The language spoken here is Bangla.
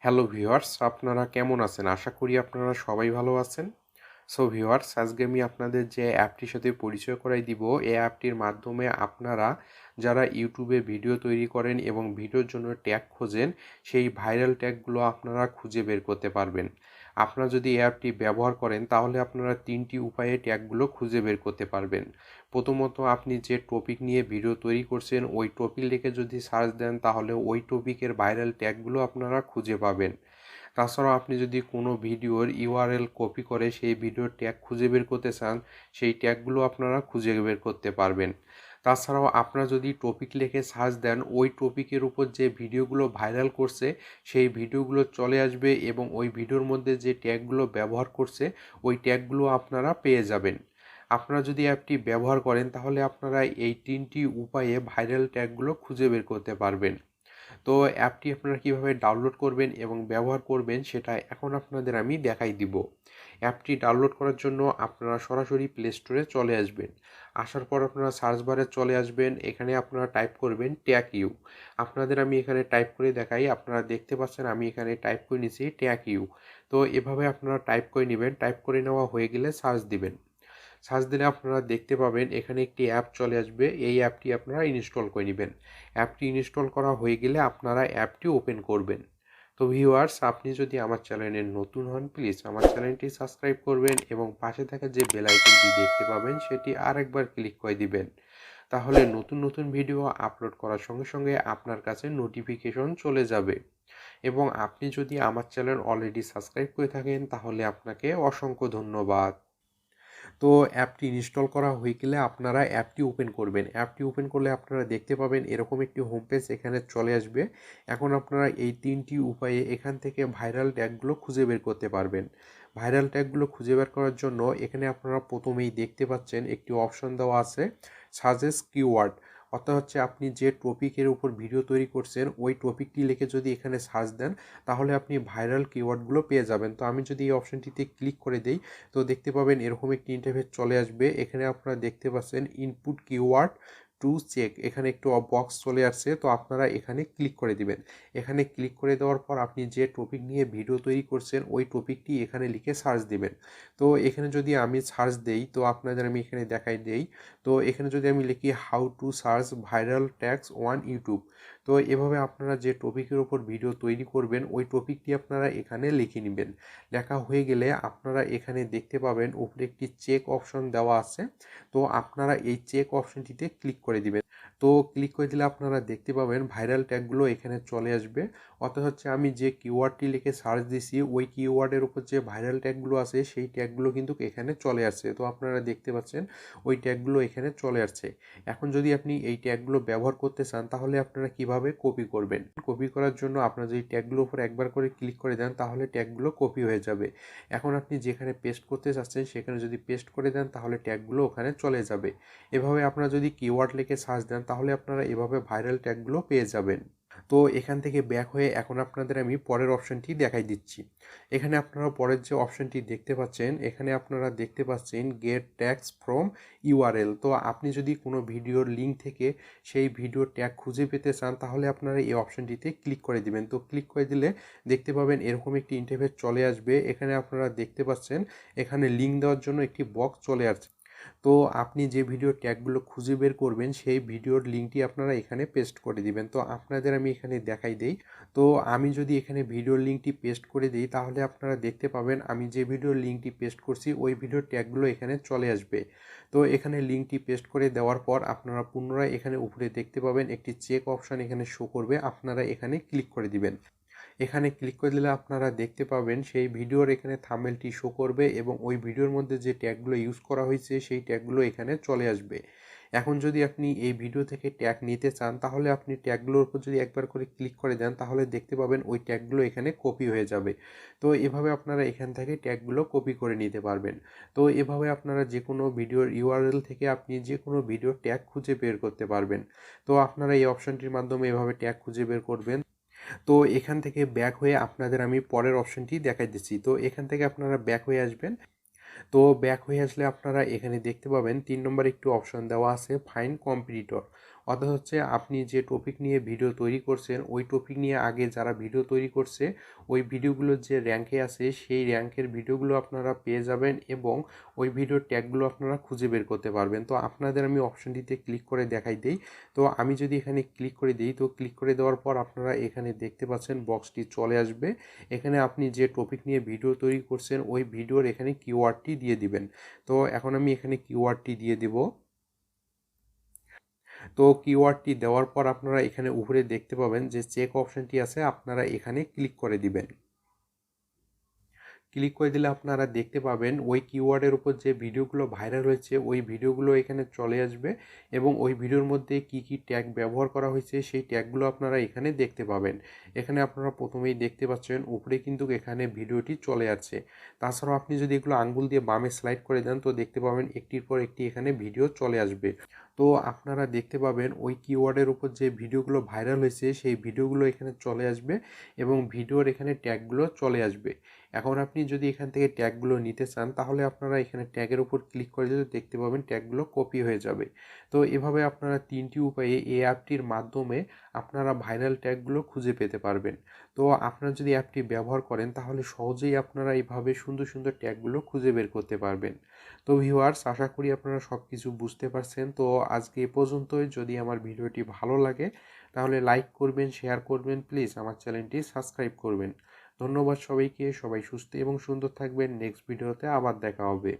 হ্যালো ভিউয়ার্স, আপনারা কেমন আছেন? আশা করি আপনারা সবাই ভালো আছেন। সো ভিউয়ার্স, আজকে আমি আপনাদের যে অ্যাপটির সাথে পরিচয় করাই দিব, এই অ্যাপটির মাধ্যমে আপনারা যারা ইউটিউবে ভিডিও তৈরি করেন এবং ভিডিওর জন্য ট্যাগ খোঁজেন, সেই ভাইরাল ট্যাগগুলো আপনারা খুঁজে বের করতে পারবেন। আপনারা যদি এই অ্যাপটি ব্যবহার করেন তাহলে আপনারা ৩টি উপায়ে ট্যাগগুলো খুঁজে বের করতে পারবেন। প্রথমত, আপনি যে টপিক নিয়ে ভিডিও তৈরি করছেন ওই টপিক লিখে যদি সার্চ দেন তাহলে ওই টপিকের ভাইরাল ট্যাগগুলো আপনারা খুঁজে পাবেন। তাছাড়াও আপনি যদি কোনো ভিডিওর ইউআরএল কপি করে সেই ভিডিওর ট্যাগ খুঁজে বের করতে চান, সেই ট্যাগগুলো আপনারা খুঁজে বের করতে পারবেন। তাছাড়াও আপনারা যদি টপিক লিখে সার্চ দেন, ওই টপিকের উপর যে ভিডিওগুলো ভাইরাল করছে সেই ভিডিওগুলো চলে আসবে এবং ওই ভিডিওর মধ্যে যে ট্যাগগুলো ব্যবহার করছে ওই ট্যাগগুলো আপনারা পেয়ে যাবেন। আপনারা যদি অ্যাপটি ব্যবহার করেন তাহলে আপনারা এই ৩টি উপায়ে ভাইরাল ট্যাগগুলো খুঁজে বের করতে পারবেন। তো অ্যাপটি আপনারা কিভাবে ডাউনলোড করবেন এবং ব্যবহার করবেন সেটা এখন আপনাদের আমি দেখাই দিব। অ্যাপটি ডাউনলোড করার জন্য আপনারা সরাসরি প্লে স্টোরে চলে আসবেন। আসার পর আপনারা সার্চ বারে চলে আসবেন, এখানে আপনারা টাইপ করবেন ট্যাগ ইউ। আপনাদের আমি এখানে টাইপ করে দেখাই, আপনারা দেখতে পাচ্ছেন আমি এখানে টাইপ করে নিয়েছি ট্যাগ ইউ। তো এভাবে আপনারা টাইপ করে নেবেন, টাইপ করে নেওয়া হয়ে গেলে সার্চ দিবেন। সার্চ দিলে আপনারা দেখতে পাবেন এখানে একটি অ্যাপ চলে আসবে, এই অ্যাপটি আপনারা ইনস্টল করে নেবেন। অ্যাপটি ইনস্টল করা হয়ে গেলে আপনারা অ্যাপটি ওপেন করবেন। তো ভিউয়ার্স, আপনি যদি আমার চ্যানেলে নতুন হন প্লিজ আমার চ্যানেলটি সাবস্ক্রাইব করবেন এবং পাশে থাকা যে বেল আইকনটি দেখতে পাবেন সেটি আরেকবার ক্লিক করে দিবেন। তাহলে নতুন নতুন ভিডিও আপলোড করার সঙ্গে সঙ্গে আপনার কাছে নোটিফিকেশন চলে যাবে। এবং আপনি যদি আমার চ্যানেল অলরেডি সাবস্ক্রাইব করে থাকেন তাহলে আপনাকে অসংখ্য ধন্যবাদ। তো অ্যাপটি ইনস্টল করা হয়ে গেলে আপনারা অ্যাপটি ওপেন করবেন। অ্যাপটি ওপেন করলে আপনারা দেখতে পাবেন এরকম একটি হোম পেজ এখানে চলে আসবে। এখন আপনারা এই ৩টি উপায়ে এখান থেকে ভাইরাল ট্যাগগুলো খুঁজে বের করতে পারবেন। ভাইরাল ট্যাগগুলো খুঁজে বের করার জন্য এখানে আপনারা প্রথমেই দেখতে পাচ্ছেন একটি অপশন দেওয়া আছে, সাজেস্ট কিওয়ার্ড। অর্থাৎ হচ্ছে আপনি যে টপিকের উপর ভিডিও তৈরি করছেন ওই টপিকটি লিখে যদি এখানে সার্চ দেন তাহলে আপনি ভাইরাল কিওয়ার্ডগুলো পেয়ে যাবেন। তো আমি যদি এই অপশনটিতে ক্লিক করে দেই তো দেখতে পাবেন এরকম একটি ইন্টারফেস চলে আসবে। এখানে আপনারা দেখতে পাচ্ছেন ইনপুট কিওয়ার্ড টু চেক, এখানে একটু বক্স চলে আসছে, তো আপনারা এখানে ক্লিক করে দিবেন। এখানে ক্লিক করে দেওয়ার পর আপনি যে টপিক নিয়ে ভিডিও তৈরি করছেন ওই টপিকটি এখানে লিখে সার্চ দিবেন। তো এখানে যদি আমি সার্চ দেই তো আপনাদের আমি এখানে দেখাই দেই। তো এখানে যদি আমি লিখি how to search viral tags on YouTube, তো এভাবে আপনারা যে টপিকের ওপর ভিডিও তৈরি করবেন ওই টপিকটি আপনারা এখানে লিখে নেবেন। লেখা হয়ে গেলে আপনারা এখানে দেখতে পাবেন উপরে একটি চেক অপশন দেওয়া আছে, তো আপনারা এই চেক অপশনটিতে ক্লিক করে দিবেন। তো ক্লিক করে দিলে আপনারা দেখতে পাবেন ভাইরাল ট্যাগগুলো এখানে চলে আসবে। অর্থাৎ হচ্ছে আমি যে কিওয়ার্ডটি লিখে সার্চ দিছি ওই কিওয়ার্ডের উপর যে ভাইরাল ট্যাগগুলো আছে সেই ট্যাগগুলো কিন্তু এখানে চলে আসছে। তো আপনারা দেখতে পাচ্ছেন ওই ট্যাগগুলো এখানে চলে আসছে। এখন যদি আপনি এই ট্যাগগুলো ব্যবহার করতে চান তাহলে আপনারা কিভাবে কপি করবেন? কপি করার জন্য আপনারা যদি ট্যাগগুলোর উপর একবার করে ক্লিক করে দেন তাহলে ট্যাগগুলো কপি হয়ে যাবে। এখন আপনি যেখানে পেস্ট করতে চাচ্ছেন সেখানে যদি পেস্ট করে দেন তাহলে ট্যাগগুলো ওখানে চলে যাবে। এভাবে আপনারা যদি কিওয়ার্ড লিখে সার্চ দেন তাহলে আপনারা এভাবে ভাইরাল ট্যাগগুলো পেয়ে যাবেন। তো এখান থেকে ব্যাক হয়ে এখন আপনাদের আমি পরের অপশনটি দেখাই দিচ্ছি। এখানে আপনারা পরের যে অপশনটি দেখতে পাচ্ছেন এখানে আপনারা দেখতে পাচ্ছেন গেট ট্যাগস ফ্রম ইউআরএল। তো আপনি যদি কোনো ভিডিওর লিঙ্ক থেকে সেই ভিডিওর ট্যাগ খুঁজে পেতে চান তাহলে আপনারা এই অপশনটিতে ক্লিক করে দিবেন। তো ক্লিক করে দিলে দেখতে পাবেন এরকম একটি ইন্টারফেস চলে আসবে। এখানে আপনারা দেখতে পাচ্ছেন এখানে লিঙ্ক দেওয়ার জন্য একটি বক্স চলে আসছে। তো আপনি যে ভিডিও ট্যাগগুলো খুঁজে বের করবেন সেই ভিডিওর লিঙ্কটি আপনারা এখানে পেস্ট করে দিবেন। তো আপনাদের আমি এখানে দেখাই দেই। তো আমি যদি এখানে ভিডিওর লিঙ্কটি পেস্ট করে দিই তাহলে আপনারা দেখতে পাবেন আমি যে ভিডিওর লিঙ্কটি পেস্ট করছি ওই ভিডিওর ট্যাগগুলো এখানে চলে আসবে। তো এখানে লিঙ্কটি পেস্ট করে দেওয়ার পর আপনারা পুনরায় এখানে উপরে দেখতে পাবেন একটি চেক অপশন এখানে শো করবে, আপনারা এখানে ক্লিক করে দিবেন। এখানে ক্লিক করে দিলে আপনারা দেখতে পাবেন সেই ভিডিওর এখানে থাম্বনেলটি শো করবে এবং ওই ভিডিওর মধ্যে যে ট্যাগগুলো ইউজ করা হয়েছে সেই ট্যাগগুলো এখানে চলে আসবে। এখন যদি আপনি এই ভিডিও থেকে ট্যাগ নিতে চান তাহলে আপনি ট্যাগগুলোর উপর যদি একবার করে ক্লিক করে দেন তাহলে দেখতে পাবেন ওই ট্যাগগুলো এখানে কপি হয়ে যাবে। তো এভাবে আপনারা এখান থেকে ট্যাগগুলো কপি করে নিতে পারবেন। তো এভাবে আপনারা যে কোনো ভিডিওর ইউআরএল থেকে আপনি যে কোনো ভিডিও ট্যাগ খুঁজে বের করতে পারবেন। তো আপনারা এই অপশনটির মাধ্যমে এভাবে ট্যাগ খুঁজে বের করবেন। তো এখান থেকে ব্যাক হয়ে আপনাদের আমি পরের অপশনটি দেখাই দিচ্ছি। তো এখান থেকে আপনারা ব্যাক হয়ে আসবেন। তো ব্যাক হয়ে আসলে আপনারা এখানে দেখতে পাবেন ৩ নম্বর একটি অপশন দেওয়া আছে ফাইন্ড কম্পিটিটর। অর্থাৎ হচ্ছে আপনি যে টপিক নিয়ে ভিডিও তৈরি করছেন ওই টপিক নিয়ে আগে যারা ভিডিও তৈরি করছে ওই ভিডিওগুলো যে র্যাঙ্কে আছে সেই র্যাঙ্কের ভিডিওগুলো আপনারা পেয়ে যাবেন এবং ওই ভিডিওর ট্যাগগুলো আপনারা খুঁজে বের করতে পারবেন। তো আপনাদের আমি অপশনটিতে ক্লিক করে দেখাই দিই। তো আমি যদি এখানে ক্লিক করে দিই, তো ক্লিক করে দেওয়ার পর আপনারা এখানে দেখতে পাচ্ছেন বক্সটি চলে আসবে। এখানে আপনি যে টপিক নিয়ে ভিডিও তৈরি করছেন ওই ভিডিওর এখানে কিওয়ার্ডটি দিয়ে দিবেন। তো এখন আমি এখানে কিওয়ার্ডটি দিয়ে দিব। তো কিওয়ার্ডটি দেওয়ার পর আপনারা এখানে উপরে দেখতে পাবেন যে চেক অপশনটি আছে, আপনারা এখানে ক্লিক করে দিবেন। ক্লিক করে দিলে আপনারা দেখতে পাবেন ওই কিওয়ার্ডের উপর যে ভিডিওগুলো ভাইরাল হয়েছে ওই ভিডিওগুলো এখানে চলে আসবে এবং ওই ভিডিওর মধ্যে কি কি ট্যাগ ব্যবহার করা হয়েছে সেই ট্যাগগুলো আপনারা এখানে দেখতে পাবেন। এখানে আপনারা প্রথমেই দেখতে পাচ্ছেন উপরে কিন্তু এখানে ভিডিওটি চলে আসছে। তাছাড়াও আপনি যদি এগুলো আঙ্গুল দিয়ে বামে স্লাইড করে দেন তো দেখতে পাবেন একটির পর একটি এখানে ভিডিও চলে আসবে। তো আপনারা দেখতে পাবেন ওই কিওয়ার্ডের উপর যে ভিডিওগুলো ভাইরাল হয়েছে সেই ভিডিওগুলো এখানে চলে আসবে এবং ভিডিওর এখানে ট্যাগগুলো চলে আসবে। এখন আপনি যদি এখান থেকে ট্যাগগুলো নিতে চান তাহলে আপনারা এখানে ট্যাগের উপর ক্লিক করে দিলে দেখতে পাবেন ট্যাগগুলো কপি হয়ে যাবে। তো এভাবে আপনারা 3টি উপায়ে এই অ্যাপটির মাধ্যমে আপনারা ভাইরাল ট্যাগগুলো খুঁজে পেতে পারবেন। তো আপনারা যদি অ্যাপটি ব্যবহার করেন তাহলে সহজেই আপনারা এইভাবে সুন্দর সুন্দর ট্যাগগুলো খুঁজে বের করতে পারবেন। তো ভিউয়ার্স, আশা করি আপনারা সব কিছু বুঝতে পারছেন। তো আজকে এ পর্যন্তই। যদি আমার ভিডিওটি ভালো লাগে তাহলে লাইক করবেন, শেয়ার করবেন, প্লিজ আমার চ্যানেলটি সাবস্ক্রাইব করবেন। ধন্যবাদ সবাইকে। সবাই সুস্থ এবং সুন্দর থাকবেন। নেক্সট ভিডিওতে আবার দেখা হবে।